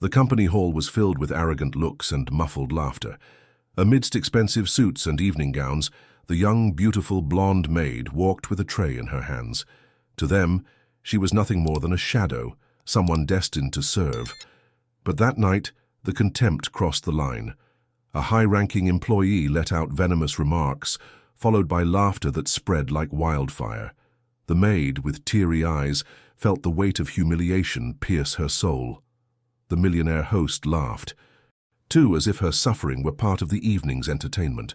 The company hall was filled with arrogant looks and muffled laughter. Amidst expensive suits and evening gowns, the young, beautiful blonde maid walked with a tray in her hands. To them, she was nothing more than a shadow, someone destined to serve. But that night, the contempt crossed the line. A high-ranking employee let out venomous remarks, followed by laughter that spread like wildfire. The maid, with teary eyes, felt the weight of humiliation pierce her soul. The millionaire host laughed, too, as if her suffering were part of the evening's entertainment.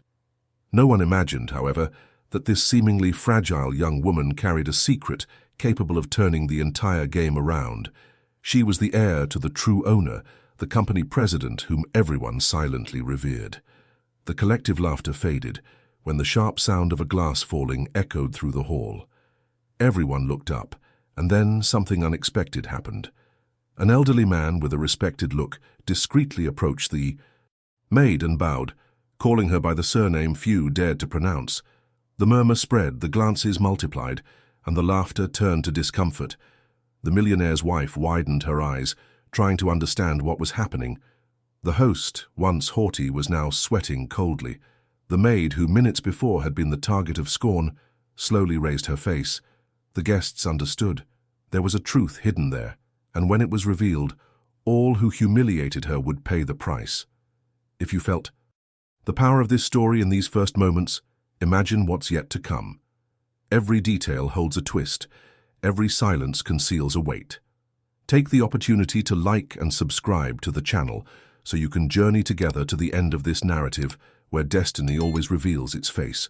No one imagined, however, that this seemingly fragile young woman carried a secret capable of turning the entire game around. She was the heir to the true owner, the company president whom everyone silently revered. The collective laughter faded when the sharp sound of a glass falling echoed through the hall. Everyone looked up, and then something unexpected happened. An elderly man with a respected look discreetly approached the maid and bowed, calling her by the surname few dared to pronounce. The murmur spread, the glances multiplied, and the laughter turned to discomfort. The millionaire's wife widened her eyes, trying to understand what was happening. The host, once haughty, was now sweating coldly. The maid, who minutes before had been the target of scorn, slowly raised her face. The guests understood. There was a truth hidden there, and when it was revealed, all who humiliated her would pay the price. If you felt the power of this story in these first moments, imagine what's yet to come. Every detail holds a twist. Every silence conceals a weight. Take the opportunity to like and subscribe to the channel so you can journey together to the end of this narrative where destiny always reveals its face.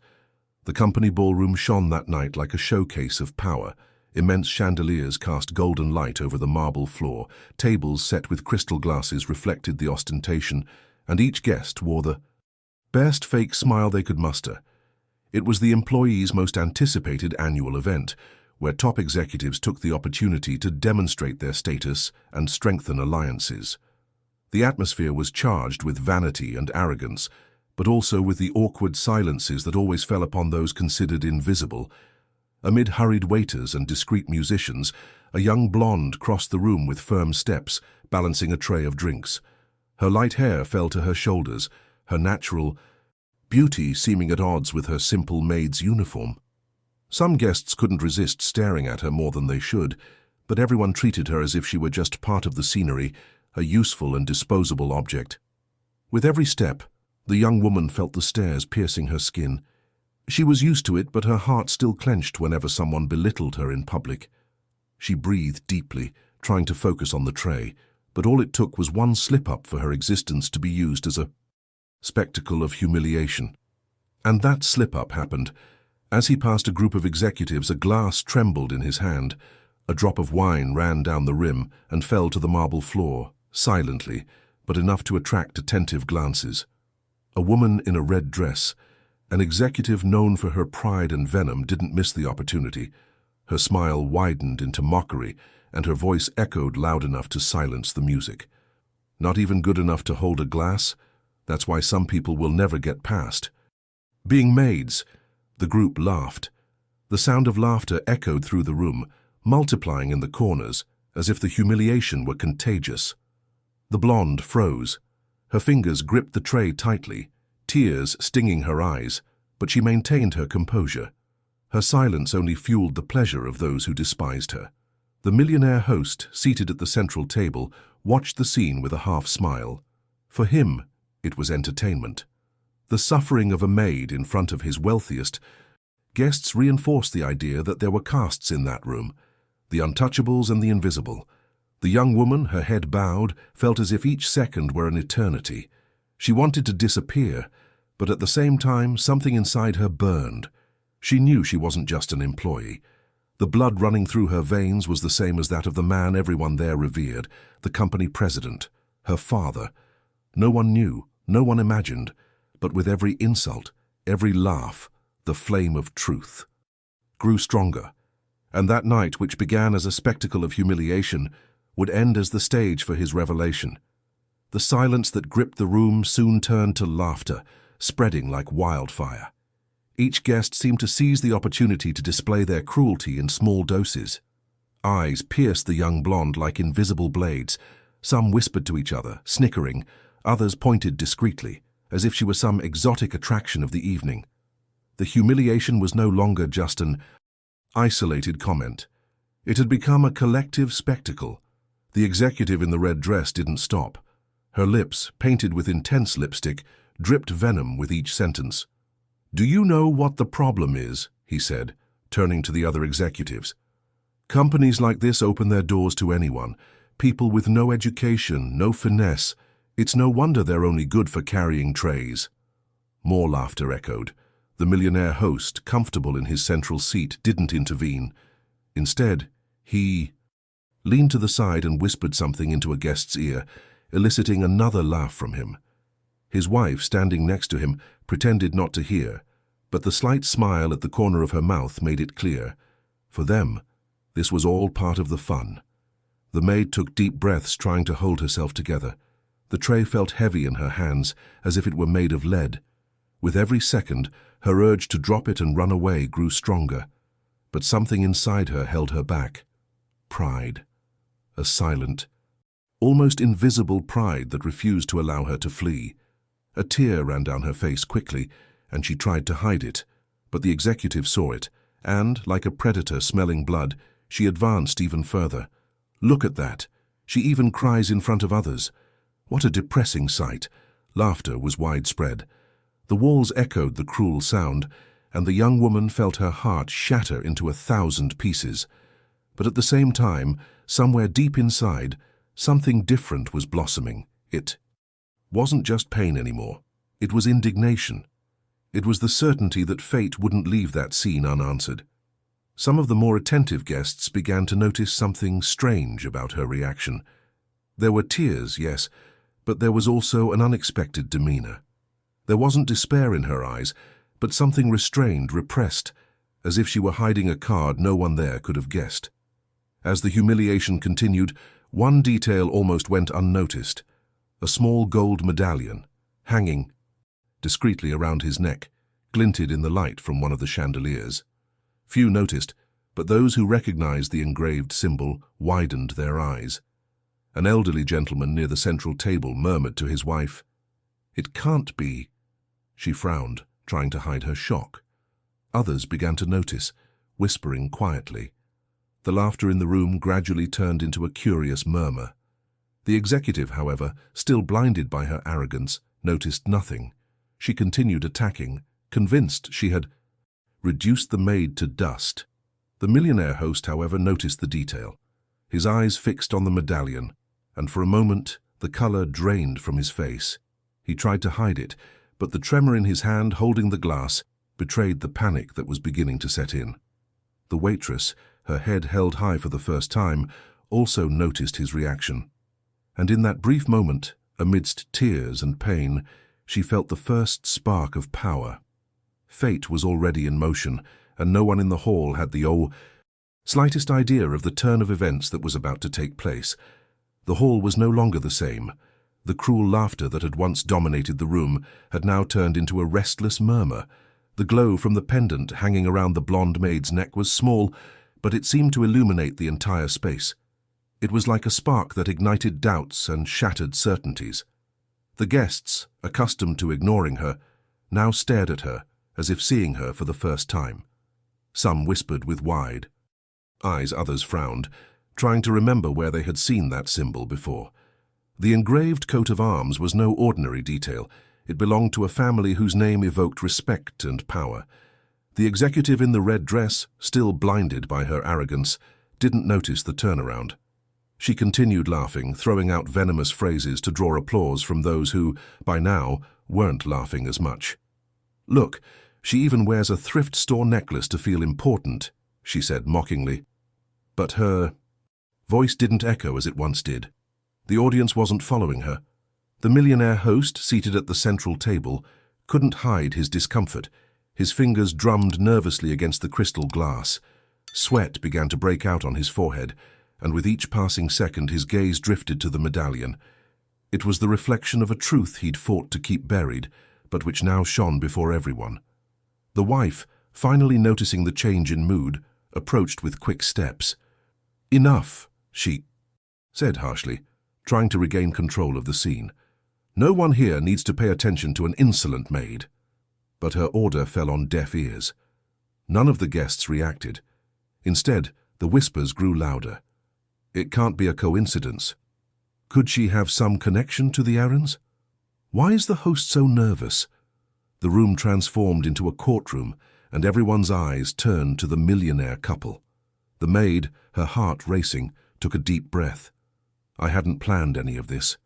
The company ballroom shone that night like a showcase of power. Immense chandeliers cast golden light over the marble floor. Tables set with crystal glasses reflected the ostentation, and each guest wore the best fake smile they could muster. It was the employees' most anticipated annual event, where top executives took the opportunity to demonstrate their status and strengthen alliances. The atmosphere was charged with vanity and arrogance, but also with the awkward silences that always fell upon those considered invisible. Amid hurried waiters and discreet musicians, a young blonde crossed the room with firm steps, balancing a tray of drinks. Her light hair fell to her shoulders, her natural beauty seeming at odds with her simple maid's uniform. Some guests couldn't resist staring at her more than they should, but everyone treated her as if she were just part of the scenery, a useful and disposable object. With every step, the young woman felt the stares piercing her skin. She was used to it, but her heart still clenched whenever someone belittled her in public. She breathed deeply, trying to focus on the tray, but all it took was one slip-up for her existence to be used as a spectacle of humiliation. And that slip-up happened. As he passed a group of executives, a glass trembled in his hand. A drop of wine ran down the rim and fell to the marble floor, silently, but enough to attract attentive glances. A woman in a red dress, an executive known for her pride and venom, didn't miss the opportunity. Her smile widened into mockery, and her voice echoed loud enough to silence the music. Not even good enough to hold a glass? That's why some people will never get past. Being maids, the group laughed. The sound of laughter echoed through the room, multiplying in the corners, as if the humiliation were contagious. The blonde froze. Her fingers gripped the tray tightly, tears stinging her eyes, but she maintained her composure. Her silence only fueled the pleasure of those who despised her. The millionaire host, seated at the central table, watched the scene with a half-smile. For him, it was entertainment. The suffering of a maid in front of his wealthiest guests reinforced the idea that there were castes in that room, the untouchables and the invisible. The young woman, her head bowed, felt as if each second were an eternity. She wanted to disappear, but at the same time, something inside her burned. She knew she wasn't just an employee. The blood running through her veins was the same as that of the man everyone there revered, the company president, her father. No one knew, no one imagined, but with every insult, every laugh, the flame of truth grew stronger. And that night, which began as a spectacle of humiliation, would end as the stage for his revelation. The silence that gripped the room soon turned to laughter, spreading like wildfire. Each guest seemed to seize the opportunity to display their cruelty in small doses. Eyes pierced the young blonde like invisible blades, Some whispered to each other, snickering. Others pointed discreetly, as if she were some exotic attraction of the evening. The humiliation was no longer just an isolated comment. It had become a collective spectacle. The executive in the red dress didn't stop. Her lips, painted with intense lipstick, dripped venom with each sentence. "Do you know what the problem is?" he said, turning to the other executives. "Companies like this open their doors to anyone. People with no education, no finesse. It's no wonder they're only good for carrying trays." More laughter echoed. The millionaire host, comfortable in his central seat, didn't intervene. Instead, he leaned to the side and whispered something into a guest's ear, eliciting another laugh from him. His wife, standing next to him, pretended not to hear, but the slight smile at the corner of her mouth made it clear. For them, this was all part of the fun. The maid took deep breaths, trying to hold herself together. The tray felt heavy in her hands, as if it were made of lead. With every second, her urge to drop it and run away grew stronger. But something inside her held her back. Pride. A silent, almost invisible pride that refused to allow her to flee. A tear ran down her face quickly, and she tried to hide it, but the executive saw it, and, like a predator smelling blood, she advanced even further. "Look at that. She even cries in front of others." What a depressing sight. Laughter was widespread. The walls echoed the cruel sound, and the young woman felt her heart shatter into 1,000 pieces. But at the same time, somewhere deep inside, something different was blossoming. It wasn't just pain anymore. It was indignation. It was the certainty that fate wouldn't leave that scene unanswered. Some of the more attentive guests began to notice something strange about her reaction. There were tears, yes, but there was also an unexpected demeanor. There wasn't despair in her eyes, but something restrained, repressed, as if she were hiding a card no one there could have guessed. As the humiliation continued, one detail almost went unnoticed. A small gold medallion, hanging discreetly around his neck, glinted in the light from one of the chandeliers. Few noticed, but those who recognized the engraved symbol widened their eyes. An elderly gentleman near the central table murmured to his wife, "It can't be." She frowned, trying to hide her shock. Others began to notice, whispering quietly. The laughter in the room gradually turned into a curious murmur. The executive, however, still blinded by her arrogance, noticed nothing. She continued attacking, convinced she had reduced the maid to dust. The millionaire host, however, noticed the detail. His eyes fixed on the medallion, and for a moment the color drained from his face. He tried to hide it, but the tremor in his hand holding the glass betrayed the panic that was beginning to set in. The waitress, her head held high for the first time, also noticed his reaction. And in that brief moment, amidst tears and pain, she felt the first spark of power. Fate was already in motion, and no one in the hall had the slightest idea of the turn of events that was about to take place. The hall was no longer the same. The cruel laughter that had once dominated the room had now turned into a restless murmur. The glow from the pendant hanging around the blonde maid's neck was small, but it seemed to illuminate the entire space. It was like a spark that ignited doubts and shattered certainties. The guests, accustomed to ignoring her, now stared at her, as if seeing her for the first time. Some whispered with wide eyes, others frowned, trying to remember where they had seen that symbol before. The engraved coat of arms was no ordinary detail. It belonged to a family whose name evoked respect and power. The executive in the red dress, still blinded by her arrogance, didn't notice the turnaround. She continued laughing, throwing out venomous phrases to draw applause from those who, by now, weren't laughing as much. "Look, she even wears a thrift store necklace to feel important," she said mockingly. But her voice didn't echo as it once did. The audience wasn't following her. The millionaire host, seated at the central table, couldn't hide his discomfort. His fingers drummed nervously against the crystal glass. Sweat began to break out on his forehead, and with each passing second his gaze drifted to the medallion. It was the reflection of a truth he'd fought to keep buried, but which now shone before everyone. The wife, finally noticing the change in mood, approached with quick steps. "Enough," she said harshly, trying to regain control of the scene. "No one here needs to pay attention to an insolent maid." But her order fell on deaf ears. None of the guests reacted. Instead, the whispers grew louder. It can't be a coincidence. Could she have some connection to the errands? Why is the host so nervous? The room transformed into a courtroom, and everyone's eyes turned to the millionaire couple. The maid, her heart racing, took a deep breath. I hadn't planned any of this.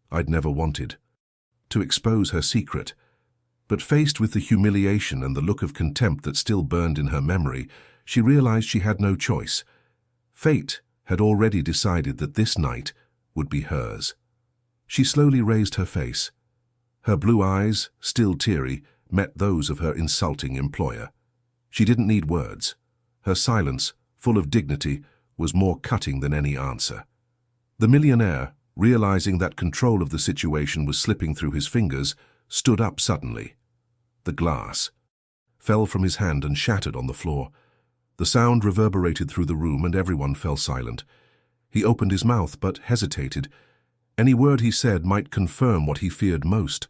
I'd never wanted to expose her secret. But faced with the humiliation and the look of contempt that still burned in her memory, she realized she had no choice. Fate had already decided that this night would be hers. She slowly raised her face. Her blue eyes, still teary, met those of her insulting employer. She didn't need words. Her silence, full of dignity, was more cutting than any answer. The millionaire, realizing that control of the situation was slipping through his fingers, stood up suddenly. The glass fell from his hand and shattered on the floor. The sound reverberated through the room and everyone fell silent. He opened his mouth but hesitated. Any word he said might confirm what he feared most.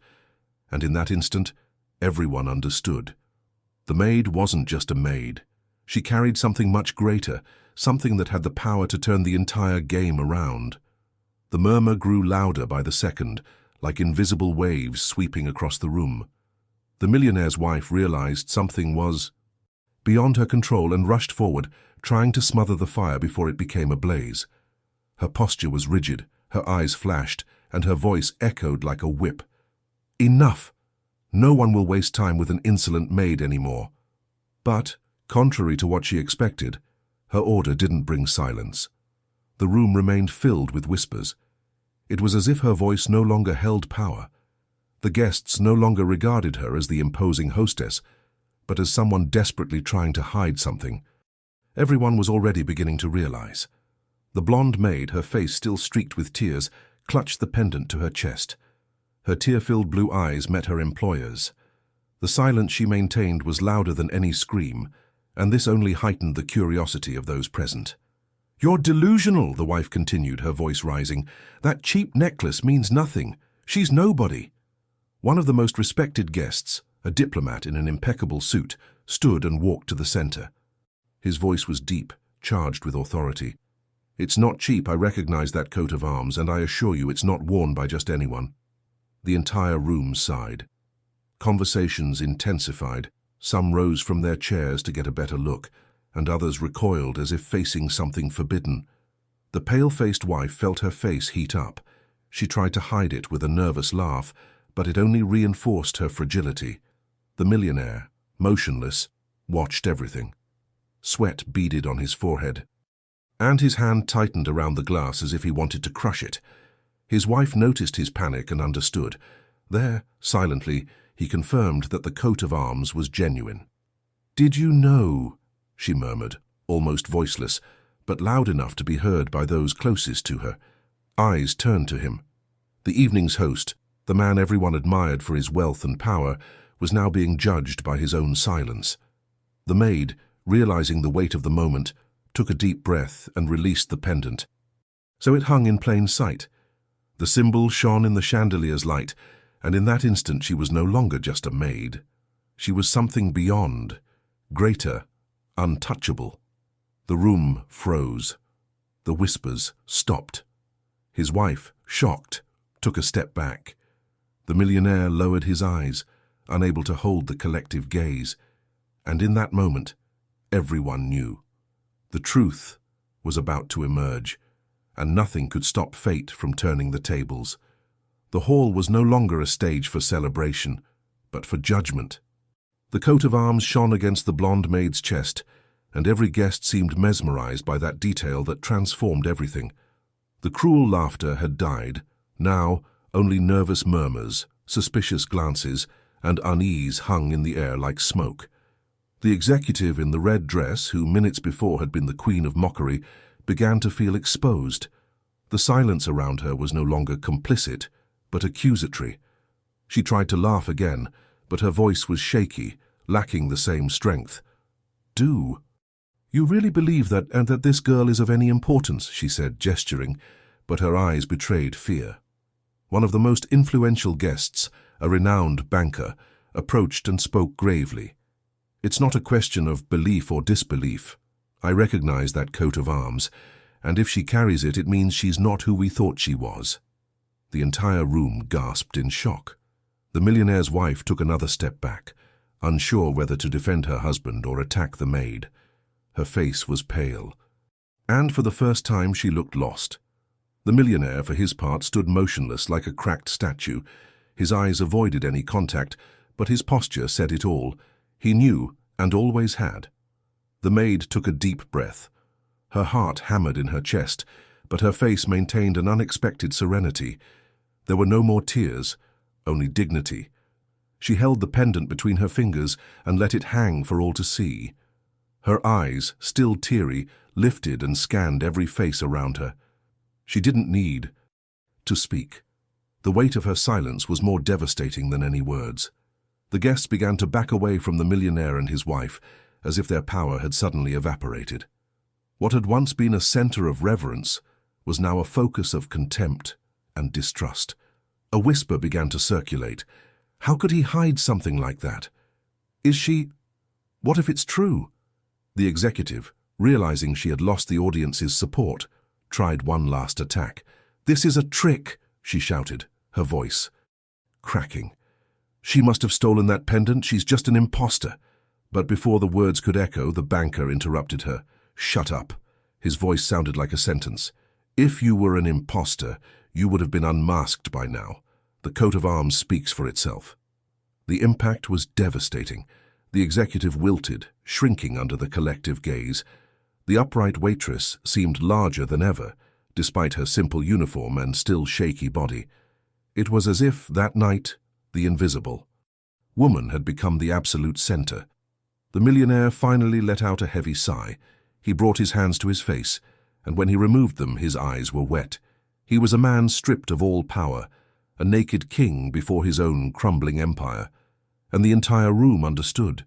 And in that instant, everyone understood. The maid wasn't just a maid. She carried something much greater, something that had the power to turn the entire game around. The murmur grew louder by the second, like invisible waves sweeping across the room. The millionaire's wife realized something was beyond her control and rushed forward, trying to smother the fire before it became a blaze. Her posture was rigid, her eyes flashed, and her voice echoed like a whip. "Enough! No one will waste time with an insolent maid anymore." But, contrary to what she expected, her order didn't bring silence. The room remained filled with whispers. It was as if her voice no longer held power. The guests no longer regarded her as the imposing hostess, but as someone desperately trying to hide something. Everyone was already beginning to realize. The blonde maid, her face still streaked with tears, clutched the pendant to her chest. Her tear-filled blue eyes met her employer's. The silence she maintained was louder than any scream, and this only heightened the curiosity of those present. "You're delusional," the wife continued, her voice rising. "That cheap necklace means nothing. She's nobody." One of the most respected guests, a diplomat in an impeccable suit, stood and walked to the center. His voice was deep, charged with authority. "It's not cheap, I recognize that coat of arms, and I assure you it's not worn by just anyone." The entire room sighed. Conversations intensified. Some rose from their chairs to get a better look, and others recoiled as if facing something forbidden. The pale-faced wife felt her face heat up. She tried to hide it with a nervous laugh, but it only reinforced her fragility. The millionaire, motionless, watched everything. Sweat beaded on his forehead, and his hand tightened around the glass as if he wanted to crush it. His wife noticed his panic and understood. There, silently, he confirmed that the coat of arms was genuine. "Did you know?" she murmured, almost voiceless, but loud enough to be heard by those closest to her. Eyes turned to him. The evening's host, the man everyone admired for his wealth and power, was now being judged by his own silence. The maid, realizing the weight of the moment, took a deep breath and released the pendant. So it hung in plain sight. The symbol shone in the chandelier's light, and in that instant she was no longer just a maid. She was something beyond, greater, untouchable. The room froze. The whispers stopped. His wife, shocked, took a step back. The millionaire lowered his eyes, unable to hold the collective gaze. And in that moment, everyone knew. The truth was about to emerge, and nothing could stop fate from turning the tables. The hall was no longer a stage for celebration, but for judgment. The coat of arms shone against the blonde maid's chest, and every guest seemed mesmerized by that detail that transformed everything. The cruel laughter had died. Now, only nervous murmurs, suspicious glances, and unease hung in the air like smoke. The executive in the red dress, who minutes before had been the queen of mockery, began to feel exposed. The silence around her was no longer complicit, but accusatory. She tried to laugh again, but her voice was shaky, lacking the same strength. "Do you really believe that, and that this girl is of any importance?" she said, gesturing. but her eyes betrayed fear. One of the most influential guests, a renowned banker, approached and spoke gravely. "It's not a question of belief or disbelief. I recognize that coat of arms, and if she carries it, it means she's not who we thought she was." The entire room gasped in shock. The millionaire's wife took another step back, unsure whether to defend her husband or attack the maid. Her face was pale, and for the first time she looked lost. The millionaire, for his part, stood motionless like a cracked statue. His eyes avoided any contact, but his posture said it all. He knew, and always had. The maid took a deep breath. Her heart hammered in her chest, but her face maintained an unexpected serenity. There were no more tears, only dignity. She held the pendant between her fingers and let it hang for all to see. Her eyes, still teary, lifted and scanned every face around her. She didn't need to speak. The weight of her silence was more devastating than any words. The guests began to back away from the millionaire and his wife, as if their power had suddenly evaporated. What had once been a center of reverence was now a focus of contempt and distrust. A whisper began to circulate. How could he hide something like that? Is she... What if it's true? The executive, realizing she had lost the audience's support, tried one last attack. "This is a trick," she shouted, her voice cracking. "She must have stolen that pendant. She's just an imposter." But before the words could echo, the banker interrupted her. "Shut up." His voice sounded like a sentence. "If you were an imposter, you would have been unmasked by now. The coat of arms speaks for itself." The impact was devastating. The executive wilted, shrinking under the collective gaze. The upright waitress seemed larger than ever, despite her simple uniform and still shaky body. It was as if, that night, the invisible woman had become the absolute center. The millionaire finally let out a heavy sigh. He brought his hands to his face, and when he removed them, his eyes were wet. He was a man stripped of all power, a naked king before his own crumbling empire. And the entire room understood.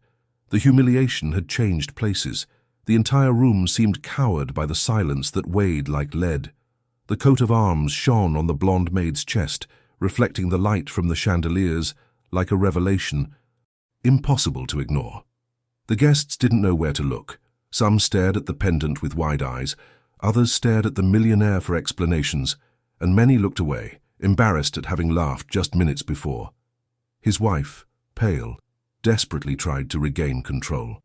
The humiliation had changed places. The entire room seemed cowed by the silence that weighed like lead. The coat of arms shone on the blonde maid's chest, reflecting the light from the chandeliers like a revelation, impossible to ignore. The guests didn't know where to look. Some stared at the pendant with wide eyes, others stared at the millionaire for explanations, and many looked away, embarrassed at having laughed just minutes before. His wife, pale, desperately tried to regain control.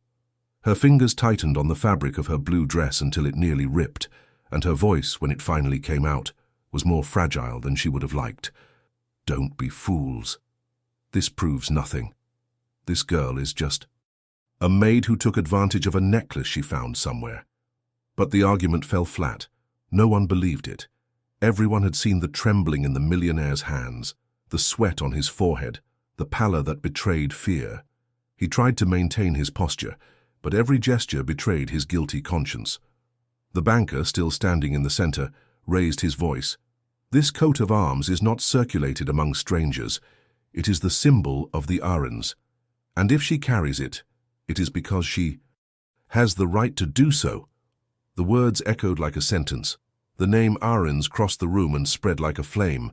Her fingers tightened on the fabric of her blue dress until it nearly ripped, and her voice, when it finally came out, was more fragile than she would have liked. "Don't be fools. This proves nothing. This girl is just a maid who took advantage of a necklace she found somewhere." But the argument fell flat. No one believed it. Everyone had seen the trembling in the millionaire's hands, the sweat on his forehead, the pallor that betrayed fear. He tried to maintain his posture, but every gesture betrayed his guilty conscience. The banker, still standing in the center, raised his voice. "This coat of arms is not circulated among strangers. It is the symbol of the Heiress. And if she carries it, it is because she has the right to do so." The words echoed like a sentence. The name Heiress crossed the room and spread like a flame.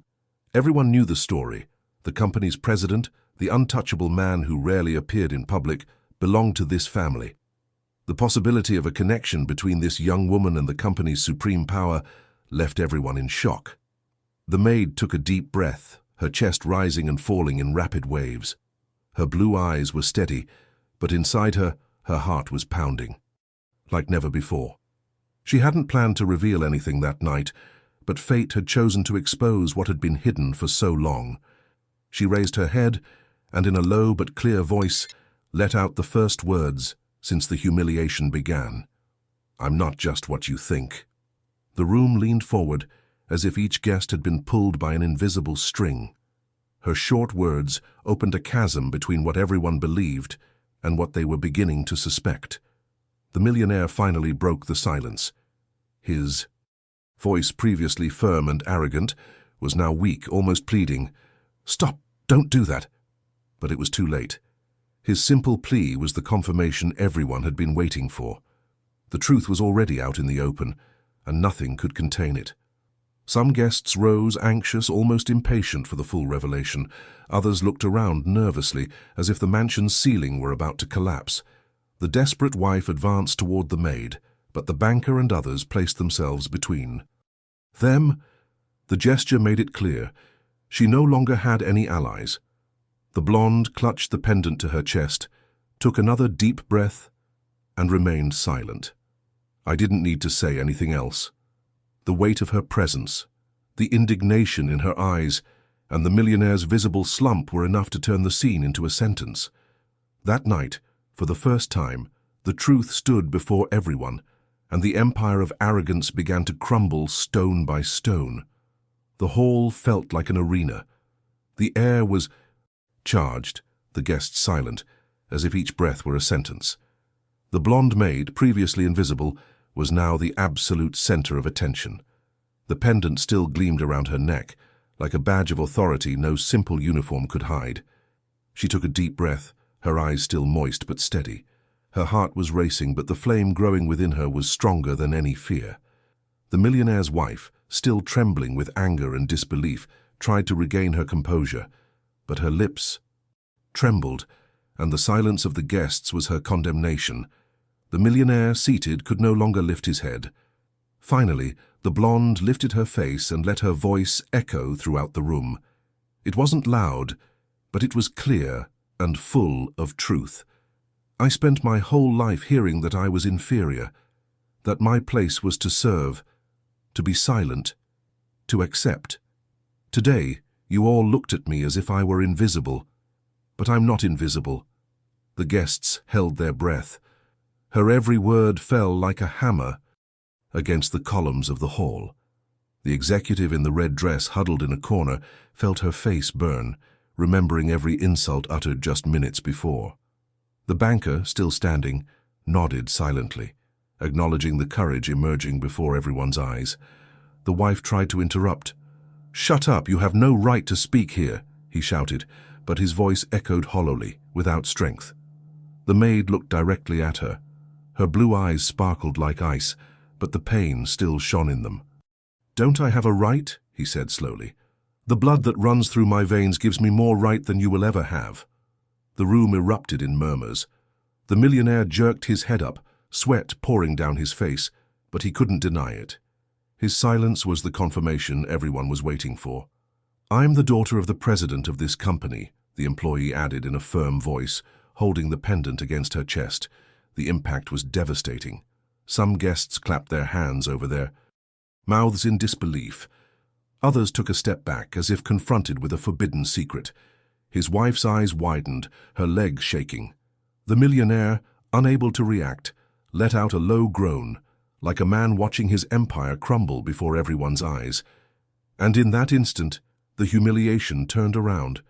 Everyone knew the story. The company's president, the untouchable man who rarely appeared in public, belonged to this family. The possibility of a connection between this young woman and the company's supreme power left everyone in shock. The maid took a deep breath, her chest rising and falling in rapid waves. Her blue eyes were steady, but inside her, her heart was pounding, like never before. She hadn't planned to reveal anything that night, but fate had chosen to expose what had been hidden for so long. She raised her head and, in a low but clear voice, let out the first words since the humiliation began. "I'm not just what you think." The room leaned forward, as if each guest had been pulled by an invisible string. Her short words opened a chasm between what everyone believed and what they were beginning to suspect. The millionaire finally broke the silence. His voice, previously firm and arrogant, was now weak, almost pleading. "Stop, don't do that." But it was too late. His simple plea was the confirmation everyone had been waiting for. The truth was already out in the open, and nothing could contain it. Some guests rose, anxious, almost impatient for the full revelation. Others looked around nervously, as if the mansion's ceiling were about to collapse. The desperate wife advanced toward the maid, but the banker and others placed themselves between. Them? The gesture made it clear. She no longer had any allies. The blonde clutched the pendant to her chest, took another deep breath, and remained silent. I didn't need to say anything else. The weight of her presence, the indignation in her eyes, and the millionaire's visible slump were enough to turn the scene into a sentence. That night, for the first time, the truth stood before everyone, and the empire of arrogance began to crumble stone by stone. The hall felt like an arena. The air was charged, the guests silent, as if each breath were a sentence. The blonde maid, previously invisible, was now the absolute center of attention. The pendant still gleamed around her neck, like a badge of authority no simple uniform could hide. She took a deep breath, her eyes still moist but steady. Her heart was racing, but the flame growing within her was stronger than any fear. The millionaire's wife, still trembling with anger and disbelief, tried to regain her composure, but her lips trembled, and the silence of the guests was her condemnation. The millionaire, seated, could no longer lift his head. Finally, the blonde lifted her face and let her voice echo throughout the room. It wasn't loud, but it was clear and full of truth. I spent my whole life hearing that I was inferior, that my place was to serve, to be silent, to accept. Today, you all looked at me as if I were invisible, but I'm not invisible. The guests held their breath. Her every word fell like a hammer against the columns of the hall. The executive in the red dress, huddled in a corner, felt her face burn, remembering every insult uttered just minutes before. The banker, still standing, nodded silently, acknowledging the courage emerging before everyone's eyes. The wife tried to interrupt. "Shut up, you have no right to speak here," he shouted, but his voice echoed hollowly, without strength. The maid looked directly at her. Her blue eyes sparkled like ice, but the pain still shone in them. "Don't I have a right?" he said slowly. "The blood that runs through my veins gives me more right than you will ever have." The room erupted in murmurs. The millionaire jerked his head up, sweat pouring down his face, but he couldn't deny it. His silence was the confirmation everyone was waiting for. "I'm the daughter of the president of this company," the employee added in a firm voice, holding the pendant against her chest. The impact was devastating. Some guests clapped their hands over their mouths in disbelief. Others took a step back, as if confronted with a forbidden secret. His wife's eyes widened, her legs shaking. The millionaire, unable to react, let out a low groan, like a man watching his empire crumble before everyone's eyes. And in that instant, the humiliation turned around.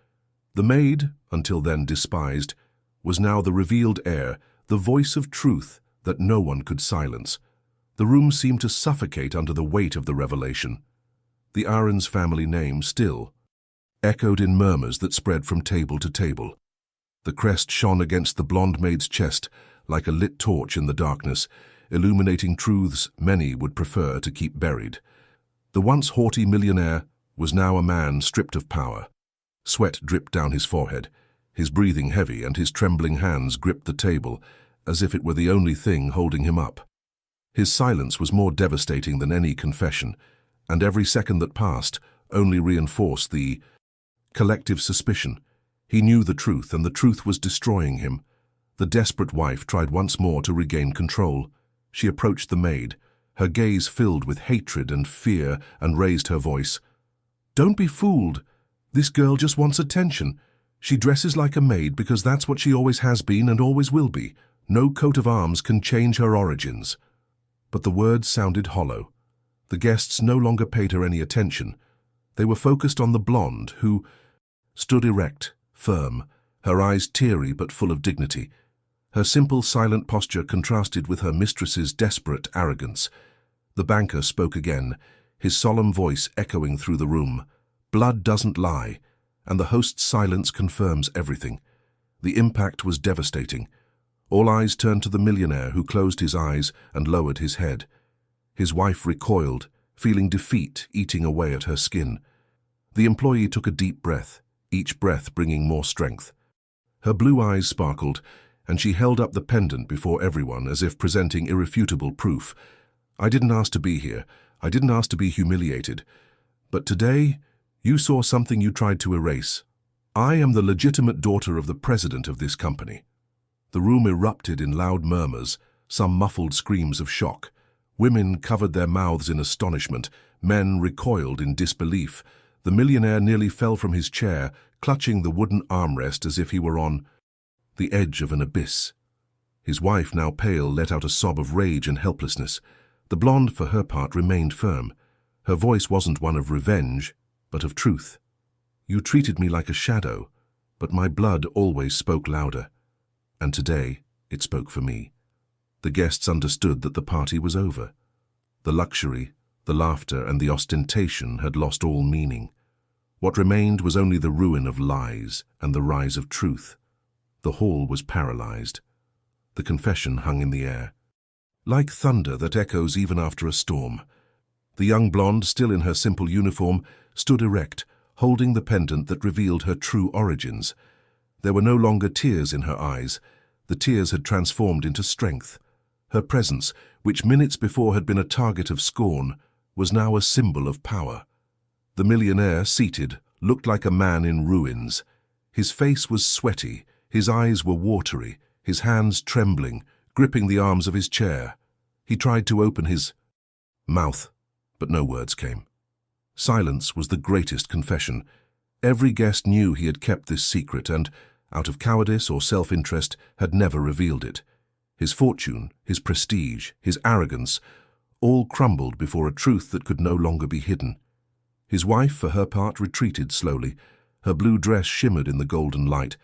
The maid, until then despised, was now the revealed heir, the voice of truth that no one could silence. The room seemed to suffocate under the weight of the revelation. The Ahrens family name still echoed in murmurs that spread from table to table. The crest shone against the blonde maid's chest like a lit torch in the darkness, illuminating truths many would prefer to keep buried. The once haughty millionaire was now a man stripped of power. Sweat dripped down his forehead, his breathing heavy, and his trembling hands gripped the table as if it were the only thing holding him up. His silence was more devastating than any confession, and every second that passed only reinforced the collective suspicion. He knew the truth, and the truth was destroying him. The desperate wife tried once more to regain control. She approached the maid, her gaze filled with hatred and fear, and raised her voice. "Don't be fooled. This girl just wants attention. She dresses like a maid because that's what she always has been and always will be. No coat of arms can change her origins." But the words sounded hollow. The guests no longer paid her any attention. They were focused on the blonde, who stood erect, firm, her eyes teary but full of dignity. Her simple, silent posture contrasted with her mistress's desperate arrogance. The banker spoke again, his solemn voice echoing through the room. "Blood doesn't lie, and the host's silence confirms everything." The impact was devastating. All eyes turned to the millionaire, who closed his eyes and lowered his head. His wife recoiled, feeling defeat eating away at her skin. The employee took a deep breath, each breath bringing more strength. Her blue eyes sparkled, and she held up the pendant before everyone as if presenting irrefutable proof. I didn't ask to be here. I didn't ask to be humiliated. But today, you saw something you tried to erase. I am the legitimate daughter of the president of this company. The room erupted in loud murmurs, some muffled screams of shock. Women covered their mouths in astonishment. Men recoiled in disbelief. The millionaire nearly fell from his chair, clutching the wooden armrest as if he were on the edge of an abyss. His wife, now pale, let out a sob of rage and helplessness. The blonde, for her part, remained firm. Her voice wasn't one of revenge, but of truth. You treated me like a shadow, but my blood always spoke louder. And today, it spoke for me. The guests understood that the party was over. The luxury, the laughter, and the ostentation had lost all meaning. What remained was only the ruin of lies and the rise of truth. The hall was paralyzed. The confession hung in the air, like thunder that echoes even after a storm. The young blonde, still in her simple uniform, stood erect, holding the pendant that revealed her true origins. There were no longer tears in her eyes. The tears had transformed into strength. Her presence, which minutes before had been a target of scorn, was now a symbol of power. The millionaire, seated, looked like a man in ruins. His face was sweaty, his eyes were watery, his hands trembling, gripping the arms of his chair. He tried to open his mouth, but no words came. Silence was the greatest confession. Every guest knew he had kept this secret and, out of cowardice or self-interest, had never revealed it. His fortune, his prestige, his arrogance, all crumbled before a truth that could no longer be hidden. His wife, for her part, retreated slowly. Her blue dress shimmered in the golden light,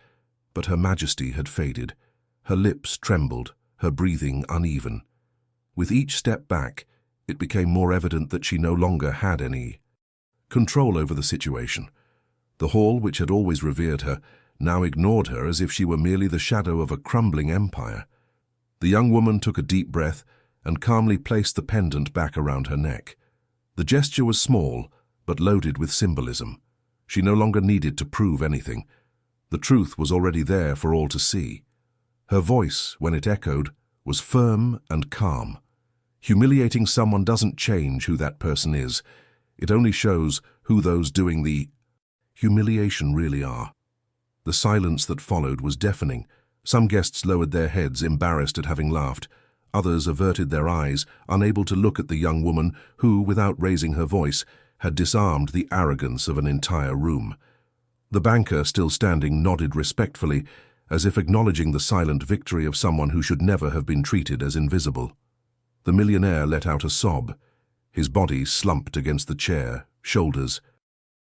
but her majesty had faded. Her lips trembled, her breathing uneven. With each step back, it became more evident that she no longer had any control over the situation. The hall, which had always revered her, now ignored her as if she were merely the shadow of a crumbling empire. The young woman took a deep breath and calmly placed the pendant back around her neck. The gesture was small, but loaded with symbolism. She no longer needed to prove anything. The truth was already there for all to see. Her voice, when it echoed, was firm and calm. Humiliating someone doesn't change who that person is. It only shows who those doing the humiliation really are. The silence that followed was deafening. Some guests lowered their heads, embarrassed at having laughed. Others averted their eyes, unable to look at the young woman who, without raising her voice, had disarmed the arrogance of an entire room. The banker, still standing, nodded respectfully, as if acknowledging the silent victory of someone who should never have been treated as invisible. The millionaire let out a sob. His body slumped against the chair, shoulders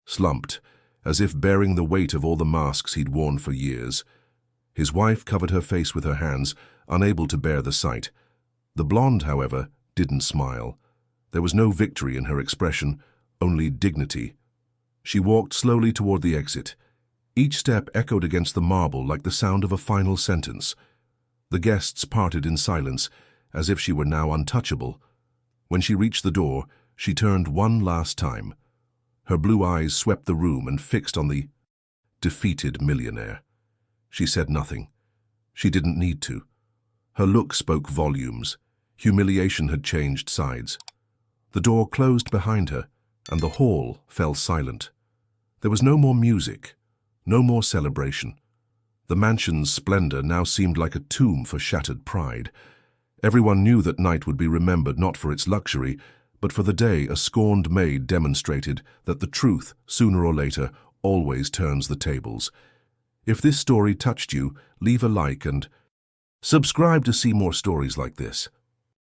slumped, as if bearing the weight of all the masks he'd worn for years. His wife covered her face with her hands, unable to bear the sight. The blonde, however, didn't smile. There was no victory in her expression, only dignity. She walked slowly toward the exit. Each step echoed against the marble like the sound of a final sentence. The guests parted in silence, as if she were now untouchable. When she reached the door, she turned one last time. Her blue eyes swept the room and fixed on the defeated millionaire. She said nothing. She didn't need to. Her look spoke volumes. Humiliation had changed sides. The door closed behind her, and the hall fell silent. There was no more music, no more celebration. The mansion's splendor now seemed like a tomb for shattered pride. Everyone knew that night would be remembered not for its luxury, but for the day a scorned maid demonstrated that the truth, sooner or later, always turns the tables. If this story touched you, leave a like and subscribe to see more stories like this.